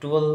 12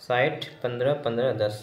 60 15 15 10،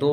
2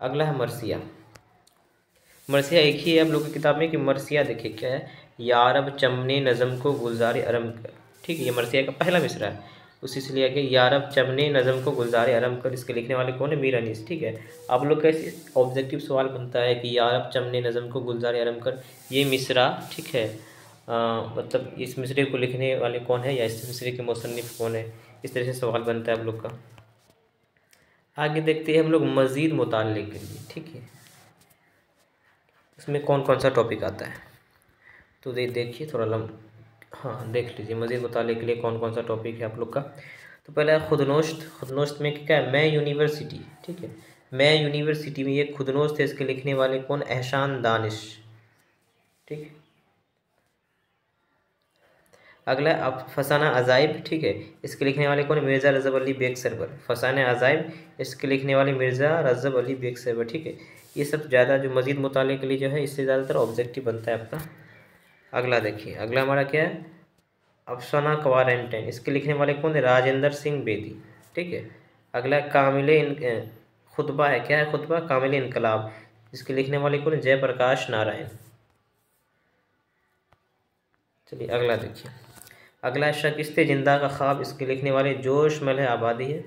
अगला है मरसिया। मरसिया एक ही है आप लोग की किताब में कि मरसिया देखिए क्या है, यारब चमने नज़म को गुलजार अरम कर, ठीक है, ये मरसिया का पहला मिसरा है। उसी से लिया गया यारब चमने नज़म को गुलजार अरम कर, इसके लिखने वाले कौन है, मीर अनीस, ठीक है। आप लोग का ऑब्जेक्टिव सवाल बनता है कि यारब चमने नज़म को गुलजार अरम कर, ये मिसरा, ठीक है, मतलब इस मिसरे को लिखने वाले कौन है या इस मिसरे के मुसन्निफ कौन है, इस तरह से सवाल बनता है आप लोग का। आगे देखते हैं हम लोग मज़ीद मुताले के लिए, ठीक है, इसमें कौन कौन सा टॉपिक आता है, तो देखिए थोड़ा हाँ देख लीजिए मज़ीद मुताले के लिए कौन कौन सा टॉपिक है आप लोग का। तो पहला है खुदनोश्त। खुदनोश्त में क्या है, मैं यूनिवर्सिटी, ठीक है, मैं यूनिवर्सिटी में, ये खुदनोश्त है, इसके लिखने वाले कौन, एहसान दानिश, ठीक है। अगला है अब फसाना अजाइब, ठीक है, इसके लिखने वाले कौन, मिर्ज़ा रज़ब अली बेग सरवर, फसाना अजाइब, इसके लिखने वाले मिर्ज़ा रज़ब अली बेग सरवर, ठीक है। ये सब ज़्यादा जो मज़ीद मुताले के लिए जो है इससे ज़्यादातर ऑब्जेक्टिव बनता है आपका। अगला देखिए, अगला हमारा क्या है, अफसाना क्वारंटाइन, इसके लिखने वाले कौन है, राजेंद्र सिंह बेदी, ठीक है। अगला खुतबा है, क्या है खुतबा, कामिल इनकलाब, इसके लिखने वाले कौन है, जयप्रकाश नारायण। चलिए अगला देखिए, अगला है शकिस्ते जिंदा का ख्वाब, इसके लिखने वाले जोश मलह आबादी है।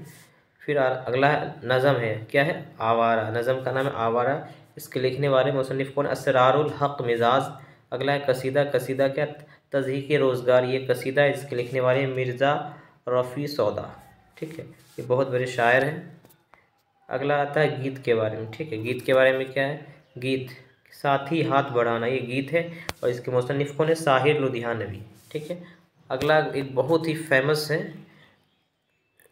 फिर अगला नज़म है, क्या है, आवारा, नज़म का नाम है आवारा, इसके लिखने वाले मुसन्निफ कौन, असरारुल हक मिजाज। अगला है कसीदा, कसीदा क्या, तज़हीक़ रोज़गार, ये कसीदा है, इसके लिखने वाले मिर्ज़ा रफ़ी सौदा, ठीक है, ये बहुत बड़े शायर हैं। अगला आता है गीत के बारे में, ठीक है, गीत के बारे में क्या है, गीत साथी हाथ बढ़ाना, ये गीत है, और इसके मुसन्निफ कौन है, साहिर लुधियानवी, ठीक है। अगला एक बहुत ही फेमस है,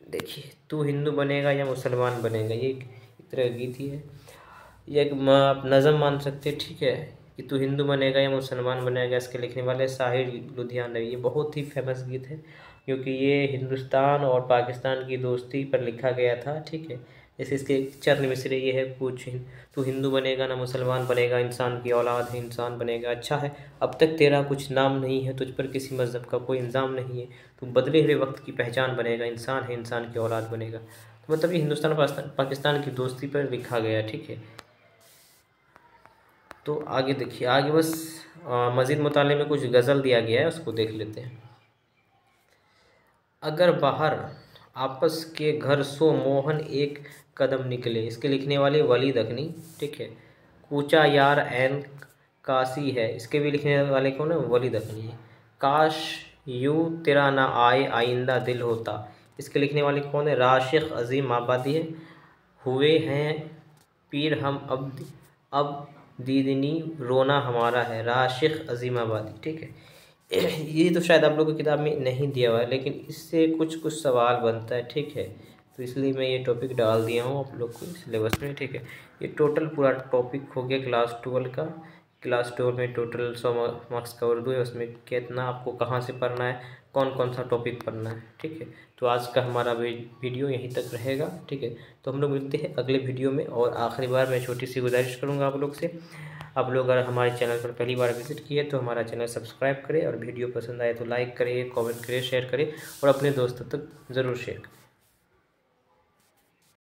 देखिए, तू हिंदू बनेगा या मुसलमान बनेगा, ये एक तरह का गीत ही है, ये एक आप नज़म मान सकते हैं, ठीक है, कि तू हिंदू बनेगा या मुसलमान बनेगा, इसके लिखने वाले साहिर लुधियानवी, ये बहुत ही फेमस गीत है क्योंकि ये हिंदुस्तान और पाकिस्तान की दोस्ती पर लिखा गया था, ठीक है। जैसे इसके चंद मिसरे ये है, पूछ तू हिंदू बनेगा ना मुसलमान बनेगा, इंसान की औलाद है इंसान बनेगा, अच्छा है अब तक तेरा कुछ नाम नहीं है, तुझ पर किसी मज़हब का कोई इल्ज़ाम नहीं है, तू बदले हुए वक्त की पहचान बनेगा, इंसान है इंसान की औलाद बनेगा, तो मतलब ये हिंदुस्तान पाकिस्तान की दोस्ती पर लिखा गया, ठीक है। तो आगे देखिए, आगे बस मज़ीद मुताले में कुछ गज़ल दिया गया है, उसको देख लेते हैं। अगर बाहर आपस के घर सो मोहन एक कदम निकले, इसके लिखने वाले वली दखनी, ठीक है। कूचा यार ऐन कासी है, इसके भी लिखने वाले कौन है, वली दखनी है। काश यूँ तेरा ना आए आइंदा दिल होता, इसके लिखने वाले कौन है, राशिक अजीम आबादी है। हुए हैं पीर हम अब दीदनी रोना हमारा है, राशिक अजीम आबादी, ठीक है। ये तो शायद आप लोगों की किताब में नहीं दिया हुआ है, लेकिन इससे कुछ सवाल बनता है, ठीक है, तो इसलिए मैं ये टॉपिक डाल दिया हूँ आप लोग को सिलेबस में, ठीक है। ये टोटल पूरा टॉपिक हो गया क्लास 12 का। क्लास 12 में टोटल 100 मार्क्स का उर्दू है, उसमें कितना आपको कहाँ से पढ़ना है, कौन कौन सा टॉपिक पढ़ना है, ठीक है। तो आज का हमारा वीडियो यहीं तक रहेगा, ठीक है। तो हम लोग मिलते हैं अगले वीडियो में, और आखिरी बार मैं छोटी सी गुजारिश करूँगा आप लोग से, आप लोग अगर हमारे चैनल पर पहली बार विजिट किए तो हमारा चैनल सब्सक्राइब करें, और वीडियो पसंद आए तो लाइक करें, कमेंट करें, शेयर करें, और अपने दोस्तों तक ज़रूर शेयर करें।